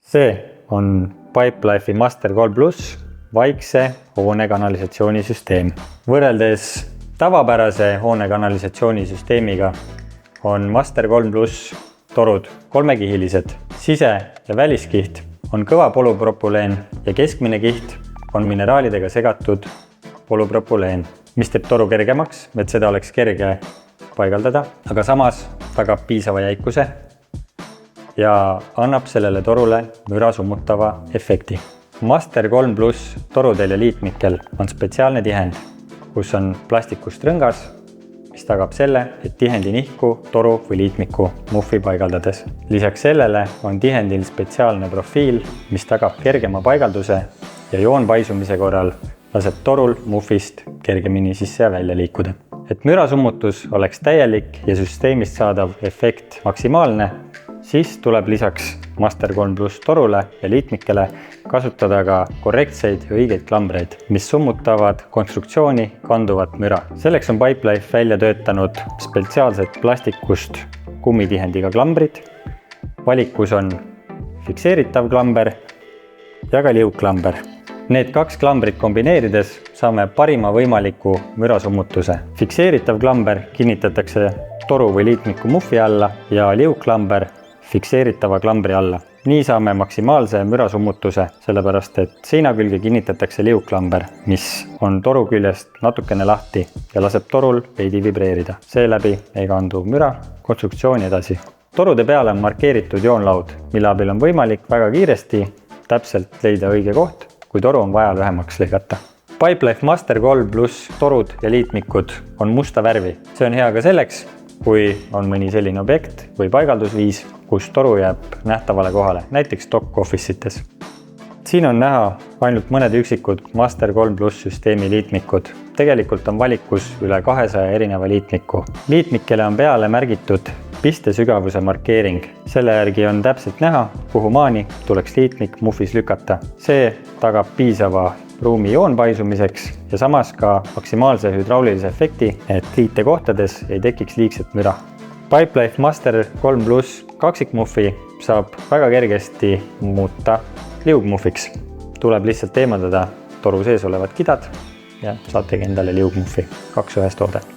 See on Pipelife'i Master 3 Plus vaikse hoonekanalisatsioonisüsteem. Võrreldes tavapärase hoonekanalisatsioonisüsteemiga on Master 3 Plus torud kolmekihilised. Sise- ja väliskiht on kõva polüpropüleen ja keskmine kiht on mineraalidega segatud polüpropüleen, mis teeb toru kergemaks, et seda oleks kerge paigaldada, aga samas tagab piisava jäikuse ja annab sellele torule müra summutava efekti. Master 3 Plus torudel ja liitmikel on spetsiaalne tihend, kus on plastikust rõngas, mis tagab selle, et tihendi nihku toru või liitmiku muffi paigaldades. Lisaks sellele on tihendil spetsiaalne profiil, mis tagab kergema paigalduse ja joonpaisumise korral laseb torul muffist kergemini sisse ja välja liikuda. Et mürasummutus oleks täielik ja süsteemist saadav efekt maksimaalne, siis tuleb lisaks Master 3 Plus torule ja liitmikele kasutada ka korrektseid ja õigeid klambreid, mis summutavad konstruktsiooni kanduvat müra. Selleks on Pipelife välja töötanud spetsiaalsed plastikust kummitihendiga klambrid. Valikus on fikseeritav klamber ja ka liugklamber. Need kaks klambrit kombineerides saame parima võimaliku mürasummutuse. Fikseeritav klamber kinnitatakse toru või liitmiku muffi alla ja liugklamber fikseeritava klambri alla. Nii saame maksimaalse mürasummutuse, sellepärast et seina külge kinnitatakse liugklamber, mis on toru küljest natukene lahti ja laseb torul veidi vibreerida. Seeläbi ei kandu müra konstruktsiooni edasi. Torude peale on markeeritud joonlaud, mille abil on võimalik väga kiiresti täpselt leida õige koht, kui toru on vaja lühemaks lõigata. Pipelife Master 3 Plus torud ja liitmikud on musta värvi. See on hea ka selleks, kui on mõni selline objekt või paigaldusviis, kus toru jääb nähtavale kohale, näiteks dock office'ites. Siin on näha ainult mõned üksikud Master 3 Plus süsteemi liitmikud. Tegelikult on valikus üle 200 erineva liitmiku. Liitmikele on peale märgitud pistesügavuse markeering. Selle järgi on täpselt näha, kuhu maani tuleks liitmik muffis lükata. See tagab piisava ruumi joonpaisumiseks ja samas ka maksimaalse hüdraulilise efekti, et liitekohtades ei tekiks liigset müra. Pipelife Master 3 Plus kaksikmuffi saab väga kergesti muuta liugmuffiks. Tuleb lihtsalt eemaldada toru sees olevad kidad ja saategi endale liugmuffi 2 ühes toode.